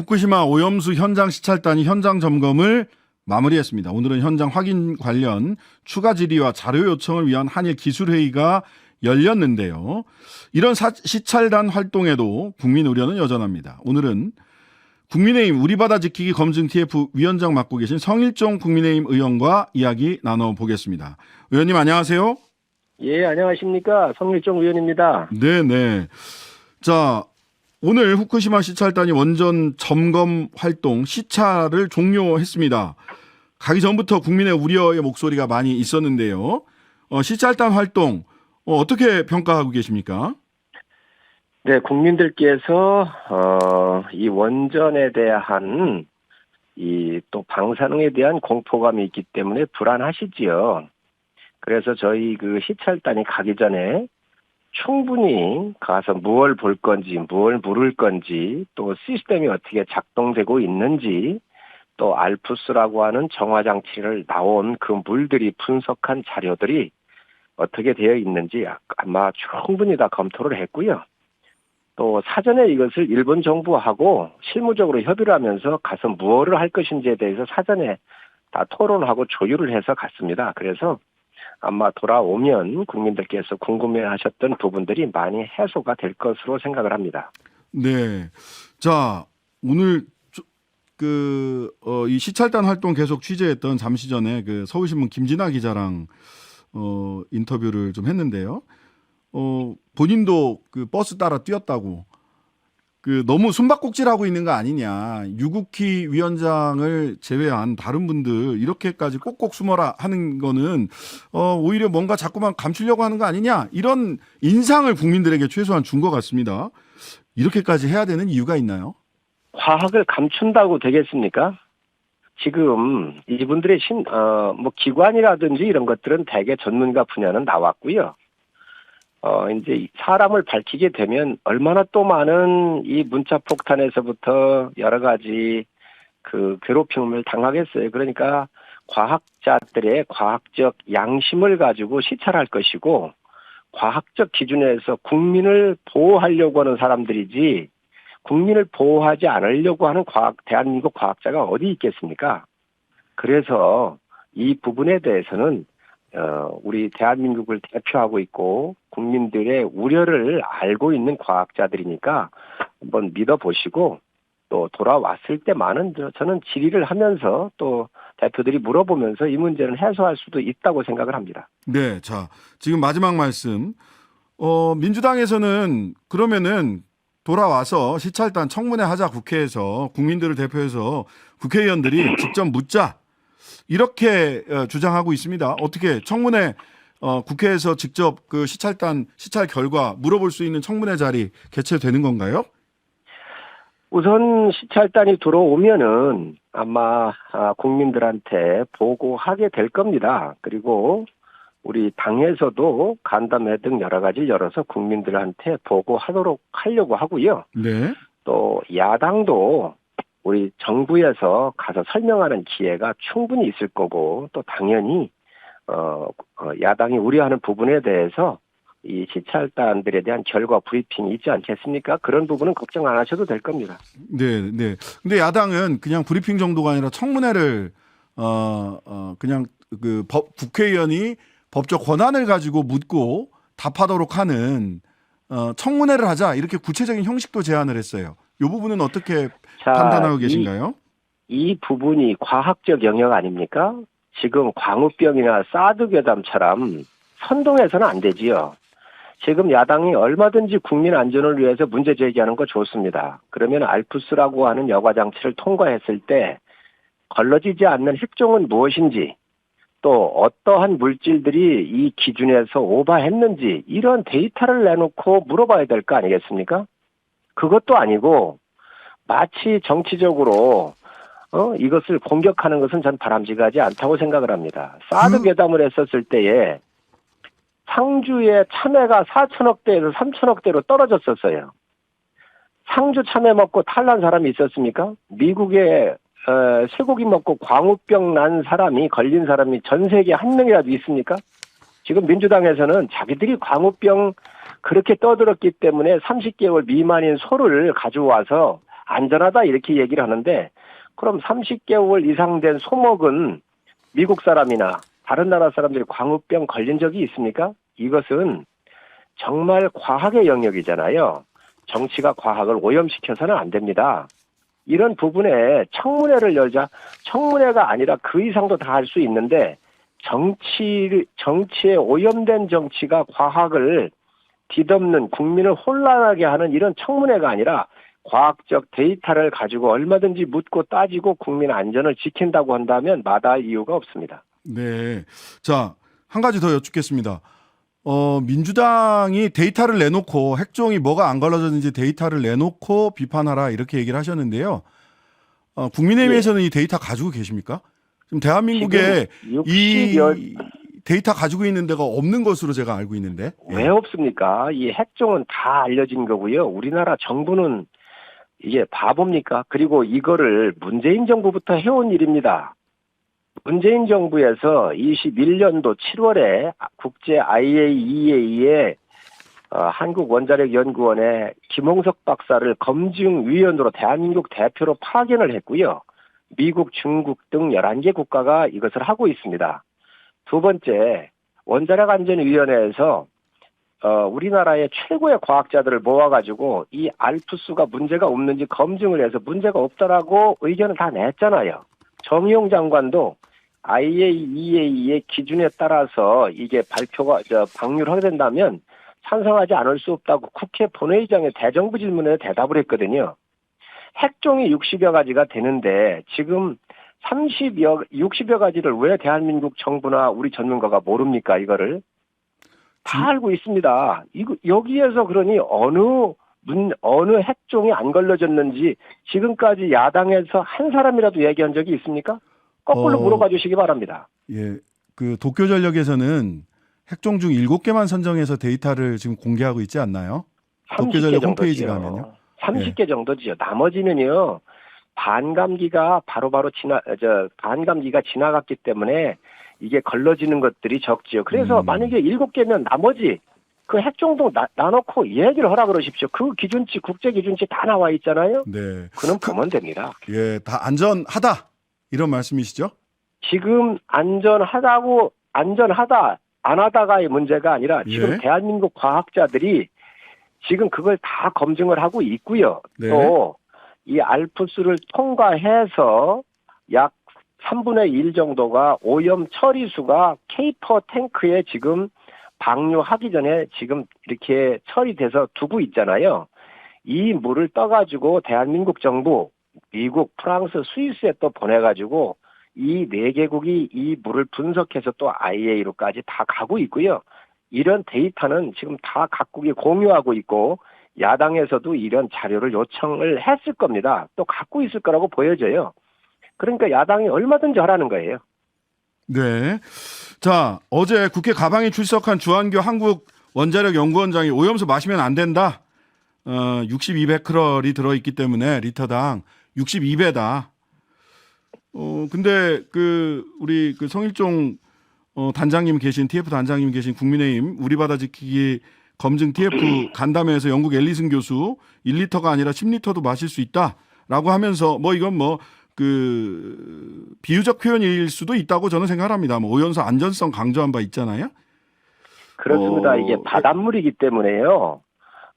후쿠시마 오염수 현장 시찰단이 현장 점검을 마무리했습니다. 오늘은 현장 확인 관련 추가 질의와 자료 요청을 위한 한일 기술회의가 열렸는데요. 이런 시찰단 활동에도 국민 우려는 여전합니다. 오늘은 국민의힘 우리바다 지키기 검증 TF 위원장 맡고 계신 성일종 국민의힘 의원과 이야기 나눠보겠습니다. 의원님 안녕하세요. 예, 안녕하십니까. 성일종 의원입니다. 네네. 자, 오늘 후쿠시마 시찰단이 원전 점검 활동 시찰을 종료했습니다. 가기 전부터 국민의 우려의 목소리가 많이 있었는데요. 시찰단 활동 어떻게 평가하고 계십니까? 네, 국민들께서 이 원전에 대한 또 방사능에 대한 공포감이 있기 때문에 불안하시지요. 그래서 저희 그 시찰단이 가기 전에 충분히 가서 무엇을 볼 건지, 무엇을 물을 건지, 또 시스템이 어떻게 작동되고 있는지, 또 알프스라고 하는 정화장치를 나온 그 물들이 분석한 자료들이 어떻게 되어 있는지 아마 충분히 다 검토를 했고요. 또 사전에 이것을 일본 정부하고 실무적으로 협의를 하면서 가서 무엇을 할 것인지에 대해서 사전에 다 토론하고 조율을 해서 갔습니다. 그래서 아마 돌아오면 국민들께서 궁금해하셨던 부분들이 많이 해소가 될 것으로 생각을 합니다. 네. 자, 오늘 이 시찰단 활동 계속 취재했던 잠시 전에 그 서울신문 김진아 기자랑 인터뷰를 좀 했는데요. 본인도 그 버스 따라 뛰었다고 너무 숨바꼭질하고 있는 거 아니냐. 유국희 위원장을 제외한 다른 분들 이렇게까지 꼭꼭 숨어라 하는 거는 오히려 뭔가 자꾸만 감추려고 하는 거 아니냐. 이런 인상을 국민들에게 최소한 준 것 같습니다. 이렇게까지 해야 되는 이유가 있나요? 과학을 감춘다고 되겠습니까? 지금 이분들의 기관이라든지 이런 것들은 대개 전문가 분야는 나왔고요. 이제 사람을 밝히게 되면 얼마나 또 많은 이 문자 폭탄에서부터 여러 가지 그 괴롭힘을 당하겠어요. 그러니까 과학자들의 과학적 양심을 가지고 시찰할 것이고 과학적 기준에서 국민을 보호하려고 하는 사람들이지 국민을 보호하지 않으려고 하는 대한민국 과학자가 어디 있겠습니까? 그래서 이 부분에 대해서는 우리 대한민국을 대표하고 있고 국민들의 우려를 알고 있는 과학자들이니까 한번 믿어보시고 또 돌아왔을 때 저는 질의를 하면서 또 대표들이 물어보면서 이 문제는 해소할 수도 있다고 생각을 합니다. 네, 자, 지금 마지막 말씀. 민주당에서는 그러면은 돌아와서 시찰단 청문회 하자 국회에서 국민들을 대표해서 국회의원들이 직접 묻자. 이렇게 주장하고 있습니다. 어떻게 청문회 국회에서 직접 그 시찰 결과 물어볼 수 있는 청문회 자리 개최되는 건가요? 우선 시찰단이 들어오면은 아마 국민들한테 보고하게 될 겁니다. 그리고 우리 당에서도 간담회 등 여러 가지 열어서 국민들한테 하려고 하고요. 네. 또 야당도 우리 정부에서 가서 설명하는 기회가 충분히 있을 거고 또 당연히 야당이 우려하는 부분에 대해서 이 시찰단들에 대한 결과 브리핑이 있지 않겠습니까? 그런 부분은 걱정 안 하셔도 될 겁니다. 네, 네. 근데 야당은 그냥 브리핑 정도가 아니라 청문회를 그냥 국회의원이 법적 권한을 가지고 묻고 답하도록 하는 청문회를 하자 이렇게 구체적인 형식도 제안을 했어요. 이 부분은 어떻게 판단하고 계신가요? 이 부분이 과학적 영역 아닙니까? 지금 광우병이나 사드 괴담처럼 선동해서는 안 되지요. 지금 야당이 얼마든지 국민 안전을 위해서 문제 제기하는 거 좋습니다. 그러면 알프스라고 하는 여과장치를 통과했을 때 걸러지지 않는 핵종은 무엇인지 또 어떠한 물질들이 이 기준에서 오버했는지 이런 데이터를 내놓고 물어봐야 될 거 아니겠습니까? 그것도 아니고 마치 정치적으로 이것을 공격하는 것은 전 바람직하지 않다고 생각을 합니다. 사드 괴담을 했었을 때에 상주의 참외가 4천억 대에서 3천억 대로 떨어졌었어요. 상주 참외 먹고 탈난 사람이 있었습니까? 미국에 쇠고기 먹고 광우병 걸린 사람이 전 세계에 한 명이라도 있습니까? 지금 민주당에서는 자기들이 광우병 그렇게 떠들었기 때문에 30개월 미만인 소를 가져와서 안전하다 이렇게 얘기를 하는데 그럼 30개월 이상 된 소목은 미국 사람이나 다른 나라 사람들이 광우병 걸린 적이 있습니까? 이것은 정말 과학의 영역이잖아요. 정치가 과학을 오염시켜서는 안 됩니다. 이런 부분에 청문회를 열자 청문회가 아니라 그 이상도 다 할 수 있는데 정치에 오염된 정치가 과학을 뒤덮는 국민을 혼란하게 하는 이런 청문회가 아니라 과학적 데이터를 가지고 얼마든지 묻고 따지고 국민 안전을 지킨다고 한다면 마다할 이유가 없습니다. 네. 자, 한 가지 더 여쭙겠습니다. 민주당이 데이터를 내놓고 핵종이 뭐가 안 걸러졌는지 데이터를 내놓고 비판하라 이렇게 얘기를 하셨는데요. 국민의힘에서는 이 데이터 가지고 계십니까? 지금 대한민국에 지금 이 60여 데이터 가지고 있는 데가 없는 것으로 제가 알고 있는데. 왜 없습니까? 이 핵종은 다 알려진 거고요. 우리나라 정부는 이게 바보입니까? 그리고 이거를 문재인 정부부터 해온 일입니다. 문재인 정부에서 21년도 7월에 국제 IAEA의 한국원자력연구원의 김홍석 박사를 검증위원으로 대한민국 대표로 파견을 했고요. 미국, 중국 등 11개 국가가 이것을 하고 있습니다. 두 번째, 원자력안전위원회에서 우리나라의 최고의 과학자들을 모아가지고 이 알프스가 문제가 없는지 검증을 해서 문제가 없다라고 의견을 다 냈잖아요. 정의용 장관도 IAEA의 기준에 따라서 이게 방류를 하게 된다면 찬성하지 않을 수 없다고 국회 본회의장의 대정부 질문에 대답을 했거든요. 핵종이 60여 가지가 되는데 지금 60여 가지를 왜 대한민국 정부나 우리 전문가가 모릅니까? 이거를 다 알고 있습니다. 여기에서 그러니 어느 핵종이 안 걸러졌는지 지금까지 야당에서 한 사람이라도 얘기한 적이 있습니까? 거꾸로 물어봐 주시기 바랍니다. 예, 그 도쿄전력에서는 핵종 중 7개만 선정해서 데이터를 지금 공개하고 있지 않나요? 30개 도쿄전력 홈페이지 정도지요. 가면요. 30개 정도지요. 나머지는요. 반감기가 반감기가 지나갔기 때문에 이게 걸러지는 것들이 적지요. 그래서 만약에 7개면 나머지 그 핵종도 나놓고 얘기를 하라 그러십시오. 그 기준치, 국제 기준치 다 나와 있잖아요. 네. 그는 보면 됩니다. 예, 다 안전하다 이런 말씀이시죠? 지금 안전하다, 안 하다가의 문제가 아니라 지금 예. 대한민국 과학자들이 지금 그걸 다 검증을 하고 있고요. 네. 또 이 알프스를 통과해서 약 3분의 1 정도가 오염 처리수가 케이퍼 탱크에 지금 방류하기 전에 지금 이렇게 처리돼서 두고 있잖아요. 이 물을 떠가지고 대한민국 정부, 미국, 프랑스, 스위스에 또 보내가지고 이 4개국이 이 물을 분석해서 또 IAEA로까지 다 가고 있고요. 이런 데이터는 지금 다 각국이 공유하고 있고 야당에서도 이런 자료를 요청을 했을 겁니다. 또 갖고 있을 거라고 보여져요. 그러니까 야당이 얼마든지 하라는 거예요. 네. 자, 어제 국회 가방에 출석한 주한교 한국원자력연구원장이 오염수 마시면 안 된다. 62베크럴이 들어있기 때문에 리터당 62배다. 근데 우리 성일종 단장님 계신 TF 단장님 계신 국민의힘 우리 바다 지키기 검증 TF 간담회에서 영국 앨리슨 교수 1리터가 아니라 10리터도 마실 수 있다라고 하면서 이건 비유적 표현일 수도 있다고 저는 생각합니다. 오염수 안전성 강조한 바 있잖아요. 그렇습니다. 이게 바닷물이기 때문에요.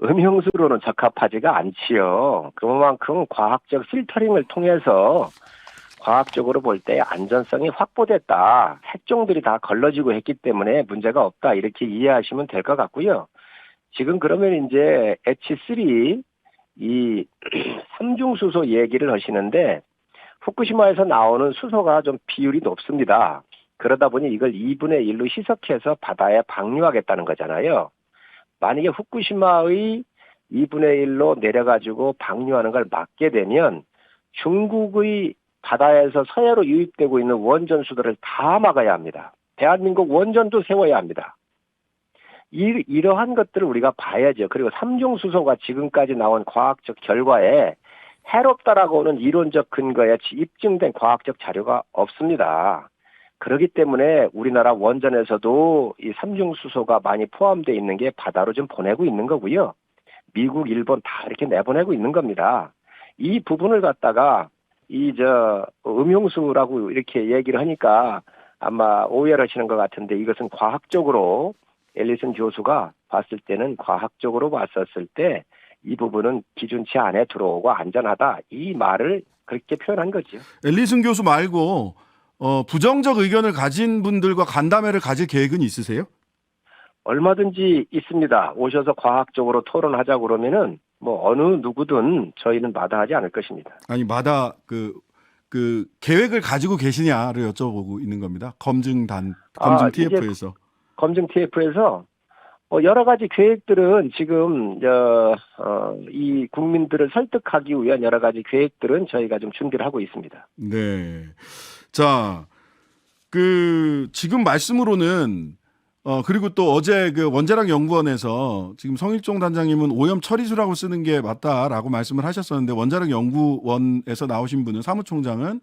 음용수로는 적합하지가 않지요. 그만큼 과학적 필터링을 통해서 과학적으로 볼 때 안전성이 확보됐다. 핵종들이 다 걸러지고 했기 때문에 문제가 없다. 이렇게 이해하시면 될 것 같고요. 지금 그러면 이제 H3 이 삼중수소 얘기를 하시는데 후쿠시마에서 나오는 수소가 좀 비율이 높습니다. 그러다 보니 이걸 2분의 1로 희석해서 바다에 방류하겠다는 거잖아요. 만약에 후쿠시마의 2분의 1로 내려가지고 방류하는 걸 막게 되면 중국의 바다에서 서해로 유입되고 있는 원전 수도를 다 막아야 합니다. 대한민국 원전도 세워야 합니다. 이러한 것들을 우리가 봐야죠. 그리고 삼중수소가 지금까지 나온 과학적 결과에 해롭다라고는 이론적 근거에 입증된 과학적 자료가 없습니다. 그렇기 때문에 우리나라 원전에서도 이 삼중수소가 많이 포함되어 있는 게 바다로 좀 보내고 있는 거고요. 미국, 일본 다 이렇게 내보내고 있는 겁니다. 이 부분을 갖다가 음용수라고 이렇게 얘기를 하니까 아마 오해를 하시는 것 같은데, 이것은 과학적으로 앨리슨 교수가 봤을 때는 과학적으로 봤었을 때 이 부분은 기준치 안에 들어오고 안전하다, 이 말을 그렇게 표현한 거죠. 앨리슨 교수 말고 부정적 의견을 가진 분들과 간담회를 가질 계획은 있으세요? 얼마든지 있습니다. 오셔서 과학적으로 토론하자 그러면은 뭐 어느 누구든 저희는 마다하지 않을 것입니다. 아니 마다 그 계획을 가지고 계시냐를 여쭤보고 있는 겁니다. 검증 TF에서. 검증 TF에서 여러 가지 계획들은 지금 이 국민들을 설득하기 위한 여러 가지 계획들은 저희가 좀 준비를 하고 있습니다. 네. 자, 지금 말씀으로는 그리고 또 어제 그 원자력 연구원에서 지금 성일종 단장님은 오염 처리수라고 쓰는 게 맞다라고 말씀을 하셨었는데, 원자력 연구원에서 나오신 분은 사무총장은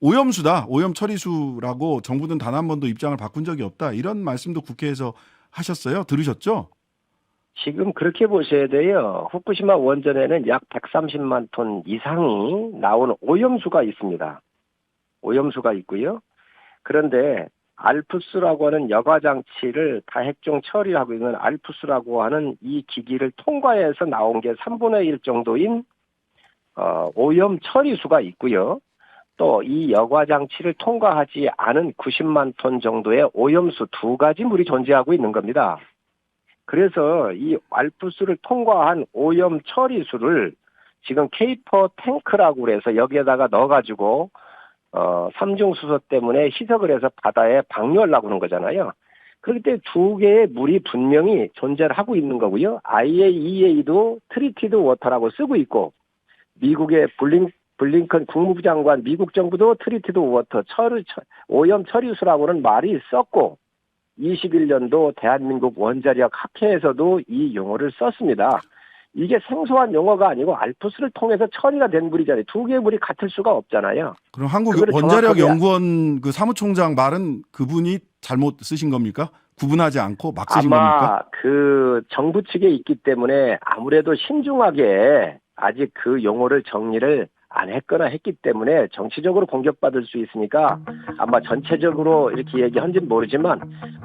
오염수다, 오염 처리수라고 정부는 단 한 번도 입장을 바꾼 적이 없다, 이런 말씀도 국회에서 하셨어요. 들으셨죠? 지금 그렇게 보셔야 돼요. 후쿠시마 원전에는 약 130만 톤 이상이 나오는 오염수가 있습니다. 오염수가 있고요. 그런데 알프스라고 하는 여과장치를 다핵종 처리하고 있는 알프스라고 하는 이 기기를 통과해서 나온 게 3분의 1 정도인 오염 처리수가 있고요. 또 이 여과장치를 통과하지 않은 90만 톤 정도의 오염수 두 가지 물이 존재하고 있는 겁니다. 그래서 이 알프스를 통과한 오염 처리수를 지금 케이퍼 탱크라고 그래서 여기에다가 넣어가지고 삼중수소 때문에 희석을 해서 바다에 방류하려고 하는 거잖아요. 그렇기 때문에 두 개의 물이 분명히 존재를 하고 있는 거고요. IAEA도 트리티드 워터라고 쓰고 있고, 미국의 블링컨 국무부 장관, 미국 정부도 트리티드 워터, 오염 처리수라고는 말이 썼고, 21년도 대한민국 원자력 학회에서도 이 용어를 썼습니다. 이게 생소한 용어가 아니고 알프스를 통해서 처리가 된 물이잖아요. 두 개의 물이 같을 수가 없잖아요. 그럼 한국 원자력 연구원 그 사무총장 말은 그분이 잘못 쓰신 겁니까? 구분하지 않고 막 쓰신 겁니까? 아마 그 정부 측에 있기 때문에 아무래도 신중하게 아직 그 용어를 정리를 안 했거나 했기 때문에 정치적으로 공격받을 수 있으니까 아마 전체적으로 이렇게 얘기한지는 모르지만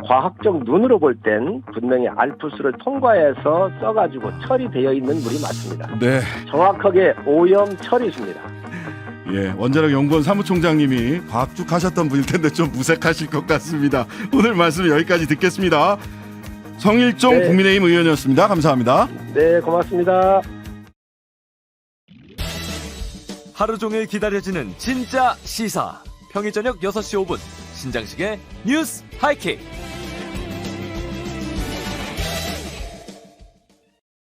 과학적 눈으로 볼 땐 분명히 알프스를 통과해서 써가지고 처리되어 있는 물이 맞습니다. 네. 정확하게 오염 처리수입니다. 예, 원자력 연구원 사무총장님이 과학죽 하셨던 분일 텐데 좀 무색하실 것 같습니다. 오늘 말씀 여기까지 듣겠습니다. 성일종 네. 국민의힘 의원이었습니다. 감사합니다. 네, 고맙습니다. 하루 종일 기다려지는 진짜 시사. 평일 저녁 6시 5분 신장식의 뉴스 하이킥.